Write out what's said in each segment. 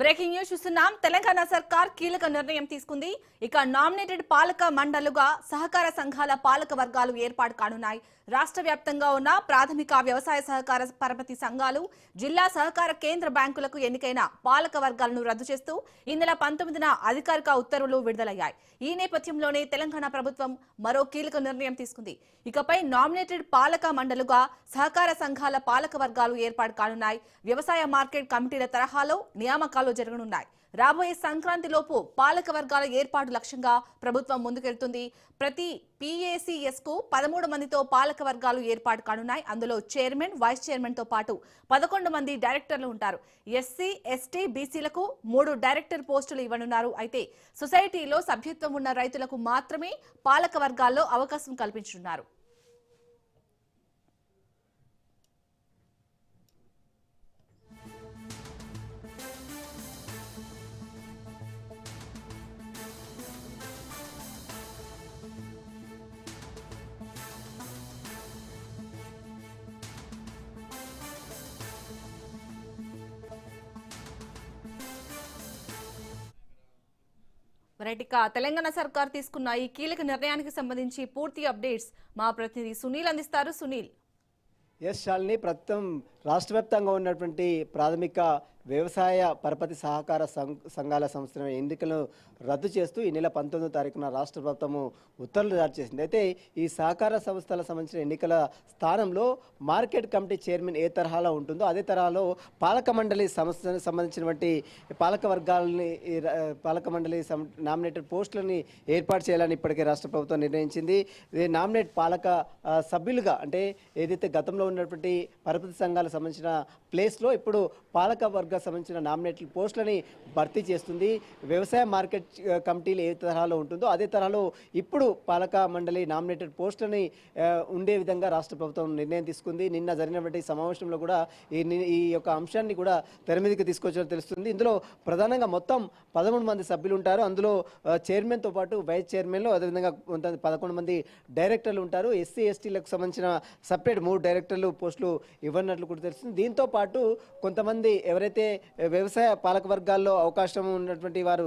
Breaking news చూస్తున్నాం. తెలంగాణ సర్కార్ కీలక నిర్ణయం తీసుకుంది. ఇక నామినేటెడ్ పాలక మండలుగా సహకార సంఘాల పాలక వర్గాలు ఏర్పాటు కానున్నాయి. రాష్ట్ర వ్యాప్తంగా ఉన్న ప్రాథమిక వ్యవసాయ సహకార పరపతి సంఘాలు, జిల్లా సహకార కేంద్ర బ్యాంకులకు ఎన్నికైన పాలక వర్గాలను రద్దు చేస్తూ ఈ నెల 19న అధికారిక ఉత్తర్వులు విడుదలయ్యాయి. ఈ నేపథ్యంలోనే తెలంగాణ ప్రభుత్వం మరో కీలక నిర్ణయం తీసుకుంది. ఇకపై నామినేటెడ్ పాలక మండలుగా సహకార సంఘాల పాలక వర్గాలు ఏర్పాటు కానున్నాయి. వ్యవసాయ మార్కెట్ కమిటీల తరహాలో నియామకాలు జరగనున్నాయి. రాబోయే సంక్రాంతిలోపు పాలక వర్గాల ఏర్పాటు లక్ష్యంగా ప్రభుత్వం ముందుకెళ్తుంది. ప్రతి PACS కు 13 మందితో పాలక వర్గాలు ఏర్పాటు కానున్నాయి. అందులో చైర్మన్, వైస్ చైర్మన్ తో పాటు 11 మంది డైరెక్టర్లు ఉంటారు. SC, ST, BCలకు 3 డైరెక్టర్ పోస్టులు ఇవ్వనున్నారు. అయితే సొసైటీలో సభ్యత్వం ఉన్న రైతులకు మాత్రమే పాలక వర్గాల్లో అవకాశం కల్పించనున్నారు. తెలంగాణ సర్కార్ తీసుకున్న ఈ కీలక నిర్ణయానికి సంబంధించి పూర్తి అప్డేట్స్ మా ప్రతినిధి సునీల్ అందిస్తారు. సునీల్. శాలిని, ప్రస్తుతం రాష్ట్ర వ్యాప్తంగా ఉన్నటువంటి ప్రాథమిక వ్యవసాయ పరపతి సహకార సంఘాల సంస్థల ఎన్నికలను రద్దు చేస్తూ ఈ నెల 19వ తారీఖున రాష్ట్ర ప్రభుత్వము ఉత్తర్వులు జారీ చేసింది. అయితే ఈ సహకార సంస్థలకు సంబంధించిన ఎన్నికల స్థానంలో మార్కెట్ కమిటీ చైర్మన్ ఏ తరహాలో ఉంటుందో అదే తరహాలో పాలక మండలి సంస్థలకు సంబంధించినటువంటి పాలక మండలి నామినేటెడ్ పోస్టులని ఏర్పాటు చేయాలని ఇప్పటికే రాష్ట్ర ప్రభుత్వం నిర్ణయించింది. నామినేట్ పాలక సభ్యులుగా అంటే ఏదైతే గతంలో ఉన్నటువంటి పరపతి సంఘాలకు సంబంధించిన ప్లేస్లో ఇప్పుడు పాలక వర్గ సంబంధించిన నామినేటెడ్ పోస్టులని భర్తీ చేస్తుంది. వ్యవసాయ మార్కెట్ కమిటీలు ఏ తరహాలో ఉంటుందో అదే తరహాలో ఇప్పుడు పాలక మండలి నామినేటెడ్ పోస్టులని ఉండే విధంగా రాష్ట్ర ప్రభుత్వం నిర్ణయం తీసుకుంది. నిన్న జరిగినటువంటి సమావేశంలో కూడా ఈ యొక్క అంశాన్ని కూడా తెర మీదకి తీసుకొచ్చినట్టు తెలుస్తుంది. ఇందులో ప్రధానంగా మొత్తం 13 మంది సభ్యులు ఉంటారు. అందులో చైర్మన్తో పాటు వైస్ చైర్మన్లు, అదేవిధంగా 11 మంది డైరెక్టర్లు ఉంటారు. SC, STలకు సంబంధించిన సపరేట్ 3 డైరెక్టర్లు పోస్టులు ఇవ్వనట్లు కూడా తెలుస్తుంది. దీంతో పాటు కొంతమంది ఎవరైతే వ్యవసాయ పాలక వర్గాల్లో అవకాశం ఉన్నటువంటి వారు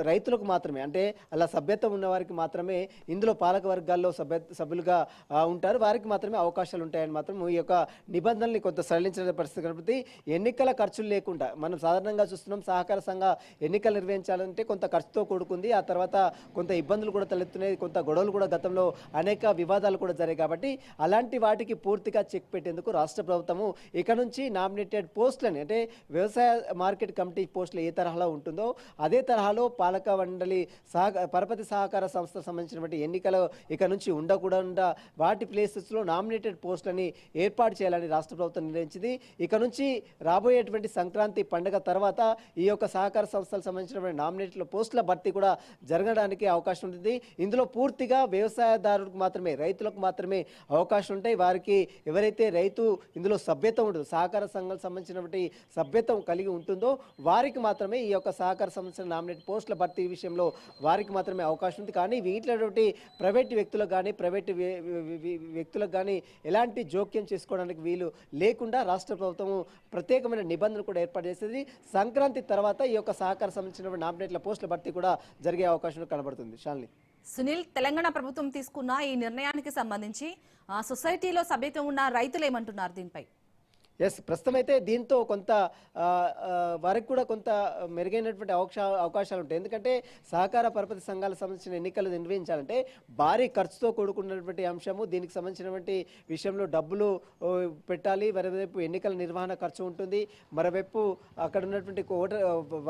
రైతులకు మాత్రమే, అంటే అలా సభ్యత్వం ఉన్న వారికి మాత్రమే ఇందులో పాలక వర్గాల్లో సభ్యులుగా ఉంటారు. వారికి మాత్రమే అవకాశాలు ఉంటాయని మాత్రం ఈ యొక్క నిబంధనల్ని కొంత సడలించిన పరిస్థితి కనబడుతుంది. ఎన్నికల ఖర్చులు లేకుండా మనం సాధారణంగా చూస్తున్నాం, సహకార సంఘ ఎన్నికలు నిర్వహించాలంటే కొంత ఖర్చుతో కూడుకుంది. ఆ తర్వాత కొంత ఇబ్బందులు కూడా తలెత్తున్నాయి, కొంత గొడవలు కూడా గతంలో అనేక వివాదాలు కూడా జరిగాయి. కాబట్టి అలాంటి వాటికి పూర్తిగా చెక్ పెట్టేందుకు రాష్ట్ర ప్రభుత్వము ఇక నుంచి నామినేటెడ్ పోస్టులని, అంటే వ్యవసాయ మార్కెట్ కమిటీ పోస్టులు ఏ తరహాలో ఉంటుందో అదే తరహాలో పాలక మండలి పరపతి సహకార సంస్థకు సంబంధించినటువంటి ఎన్నికలు ఇక నుంచి ఉండకుండా వాటి ప్లేసెస్లో నామినేటెడ్ పోస్టులని ఏర్పాటు చేయాలని రాష్ట్ర ప్రభుత్వం నిర్ణయించింది. ఇక నుంచి రాబోయేటువంటి సంక్రాంతి పండుగ తర్వాత ఈ యొక్క సహకార సంస్థలకు సంబంధించినటువంటి నామినేటెడ్ పోస్టుల భర్తీ కూడా జరగడానికి అవకాశం ఉంటుంది. ఇందులో పూర్తిగా వ్యవసాయదారులకు మాత్రమే, రైతులకు మాత్రమే అవకాశం ఉంటాయి. వారికి ఎవరైతే రైతు ఇందులో సభ్యత్వం ఉంటుందో, సహకార సంఘాలకు సంబంధించినటువంటి సభ్యత్వం కలిగి ఉంటుందో వారికి మాత్రమే ఈ యొక్క సహకార సంబంధించిన నామినేట్ పోస్టుల భర్తీ విషయంలో వారికి మాత్రమే అవకాశం ఉంది. కానీ వీటిలోటి ప్రైవేట్ వ్యక్తులకు కానీ వ్యక్తులకు కానీ ఎలాంటి జోక్యం చేసుకోవడానికి వీలు లేకుండా రాష్ట్ర ప్రభుత్వము ప్రత్యేకమైన నిబంధనలు కూడా ఏర్పాటు చేసేది. సంక్రాంతి తర్వాత ఈ యొక్క సహకార సంబంధించిన నామినేట్ల పోస్టుల భర్తీ కూడా జరిగే అవకాశం కనబడుతుంది. శాలిని. సునీల్, తెలంగాణ ప్రభుత్వం తీసుకున్న ఈ నిర్ణయానికి సంబంధించి సొసైటీలో సభ్యత్వం ఉన్న రైతులు ఏమంటున్నారు దీనిపై? ప్రస్తుతం అయితే దీంతో కొంత వారికి కూడా కొంత మెరుగైనటువంటి అవకాశాలు ఉంటాయి. ఎందుకంటే సహకార పరపతి సంఘాలకు సంబంధించిన ఎన్నికలు నిర్వహించాలంటే భారీ ఖర్చుతో కూడుకున్నటువంటి అంశము. దీనికి సంబంధించినటువంటి విషయంలో డబ్బులు పెట్టాలి. మరోవైపు ఎన్నికల నిర్వహణ ఖర్చు ఉంటుంది. మరోవైపు అక్కడ ఉన్నటువంటి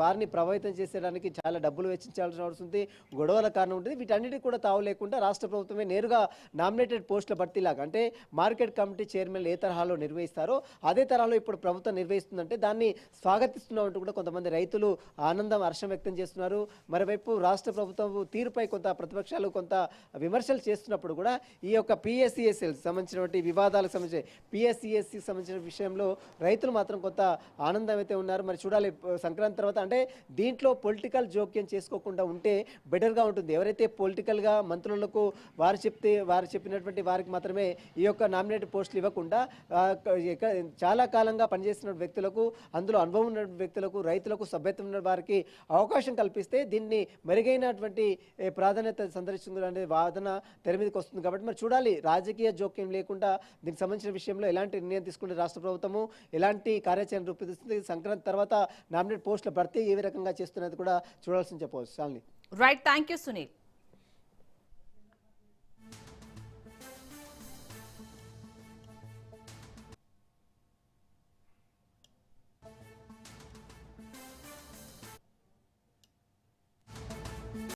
వారిని ప్రభావితం చేసేయడానికి చాలా డబ్బులు వెచ్చించాల్సిన అవసరం ఉంది. గొడవల కారణం ఉంటుంది. వీటన్నిటికీ కూడా తావు లేకుండా రాష్ట్ర ప్రభుత్వమే నేరుగా నామినేటెడ్ పోస్టుల భర్తీలాగా, అంటే మార్కెట్ కమిటీ చైర్మన్లు ఏ తరహాలో నిర్వహిస్తారో అదే తరహాలో ఇప్పుడు ప్రభుత్వం నిర్వహిస్తుందంటే దాన్ని స్వాగతిస్తున్నామంటూ కూడా కొంతమంది రైతులు ఆనందం, హర్షం వ్యక్తం చేస్తున్నారు. మరోవైపు రాష్ట్ర ప్రభుత్వం తీరుపై కొంత ప్రతిపక్షాలు కొంత విమర్శలు చేస్తున్నప్పుడు కూడా ఈ యొక్క PACSL సంబంధించినటువంటి వివాదాలకు సంబంధించి PACSకి సంబంధించిన విషయంలో రైతులు మాత్రం కొంత ఆనందం అయితే ఉన్నారు. మరి చూడాలి సంక్రాంతి తర్వాత, అంటే దీంట్లో పొలిటికల్ జోక్యం చేసుకోకుండా ఉంటే బెటర్గా ఉంటుంది. ఎవరైతే పొలిటికల్గా మంత్రులకు వారు చెప్పినటువంటి వారికి మాత్రమే ఈ యొక్క నామినేటెడ్ పోస్టులు ఇవ్వకుండా చాలా కాలంగా పనిచేస్తున్న వ్యక్తులకు, అందులో అనుభవం ఉన్న వ్యక్తులకు, రైతులకు, సభ్యత్వం ఉన్న వారికి అవకాశం కల్పిస్తే దీన్ని మెరుగైనటువంటి ప్రాధాన్యత సంతరిస్తుంది అనే వాదన తెర మీదకి వస్తుంది. కాబట్టి మరి చూడాలి, రాజకీయ జోక్యం లేకుండా దీనికి సంబంధించిన విషయంలో ఎలాంటి నిర్ణయం తీసుకుంటే రాష్ట్ర ప్రభుత్వము ఎలాంటి కార్యాచరణ రూపొందిస్తుంది, సంక్రాంతి తర్వాత నామినేట్ పోస్టుల భర్తీ ఏ రకంగా చేస్తున్నది కూడా చూడాల్సింది చెప్పవచ్చు. Right, thank you Sunil.